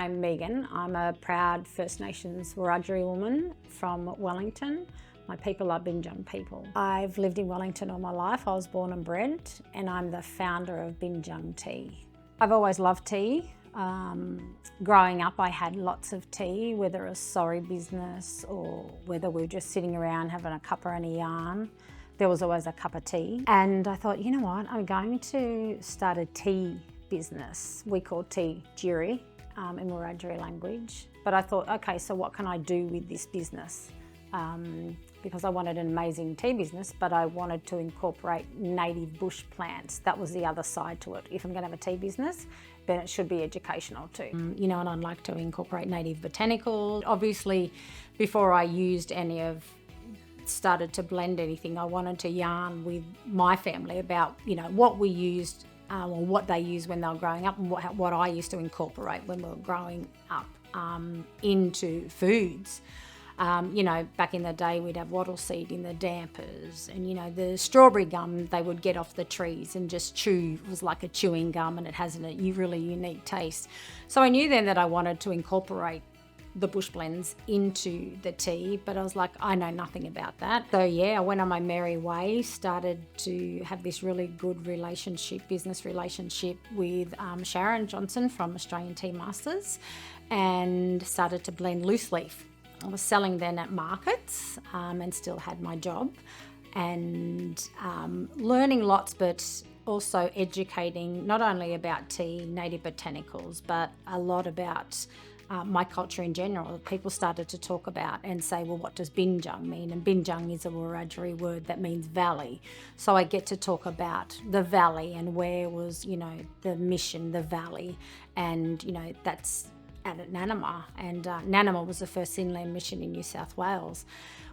I'm Megan. I'm a proud First Nations Wiradjuri woman from Wellington. My people are Binjang people. I've lived in Wellington all my life. I was born and bred, and I'm the founder of Binjang Tea. I've always loved tea. Growing up, I had lots of tea, whether it was sorry business or whether we were just sitting around having a cuppa and a yarn. There was always a cup of tea. And I thought, you know what, I'm going to start a tea business. We call tea jiri in Wiradjuri language. But I thought, okay, so what can I do with this business? Because I wanted an amazing tea business, but I wanted to incorporate native bush plants. That was the other side to it. If I'm going to have a tea business, then it should be educational too. And I'd like to incorporate native botanicals. Obviously, before I started to blend anything, I wanted to yarn with my family about, what we used or what they used when they were growing up, and what I used to incorporate when we were growing up into foods. Back in the day, we'd have wattle seed in the dampers, and the strawberry gum they would get off the trees and just chew. It was like a chewing gum, and it has a really unique taste. So I knew then that I wanted to incorporate the bush blends into the tea, but I was like, I know nothing about that. So I went on my merry way, started to have this really good business relationship with Sharon Johnson from Australian Tea Masters, and started to blend loose leaf. I was selling then at markets and still had my job, and learning lots, but also educating not only about tea, native botanicals, but a lot about my culture in general. People started to talk about and say, well, what does Binjang mean? And Binjang is a Wiradjuri word that means valley. So I get to talk about the valley and where was, the mission, the valley, and, that's at Nanama, and Nanama was the first inland mission in New South Wales,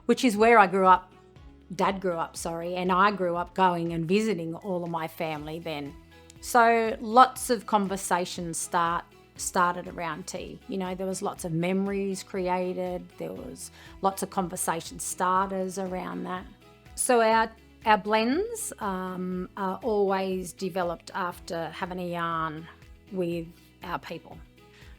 which is where I grew up. Dad grew up, and I grew up going and visiting all of my family then. So lots of conversations started around tea. There was lots of memories created. There was lots of conversation starters around that. So our blends are always developed after having a yarn with our people.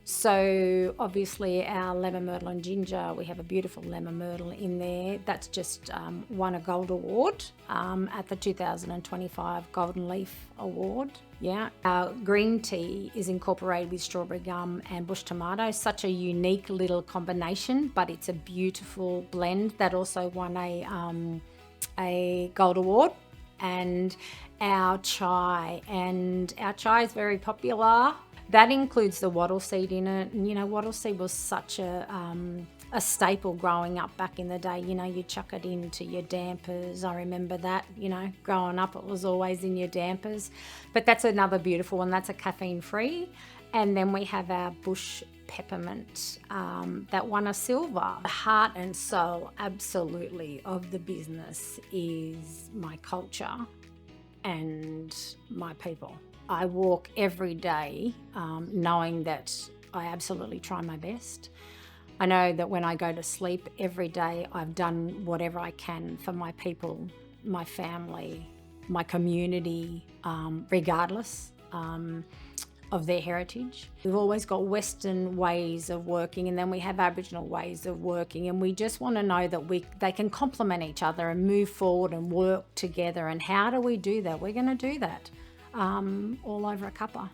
So obviously our lemon myrtle and ginger, we have a beautiful lemon myrtle in there. That's just won a gold award at the 2025 Golden Leaf Award. Yeah. Our green tea is incorporated with strawberry gum and bush tomato. Such a unique little combination, but it's a beautiful blend that also won a gold award. And our chai is very popular. That includes the wattle seed in it. And, wattle seed was such a staple growing up back in the day. You chuck it into your dampers. I remember that, growing up, it was always in your dampers. But that's another beautiful one. That's a caffeine-free. And then we have our bush peppermint that won a silver. The heart and soul, absolutely, of the business is my culture and my people. I walk every day knowing that I absolutely try my best. I know that when I go to sleep every day, I've done whatever I can for my people, my family, my community, regardless of their heritage. We've always got Western ways of working, and then we have Aboriginal ways of working, and we just want to know that they can complement each other and move forward and work together. And how do we do that? We're going to do that all over a cuppa.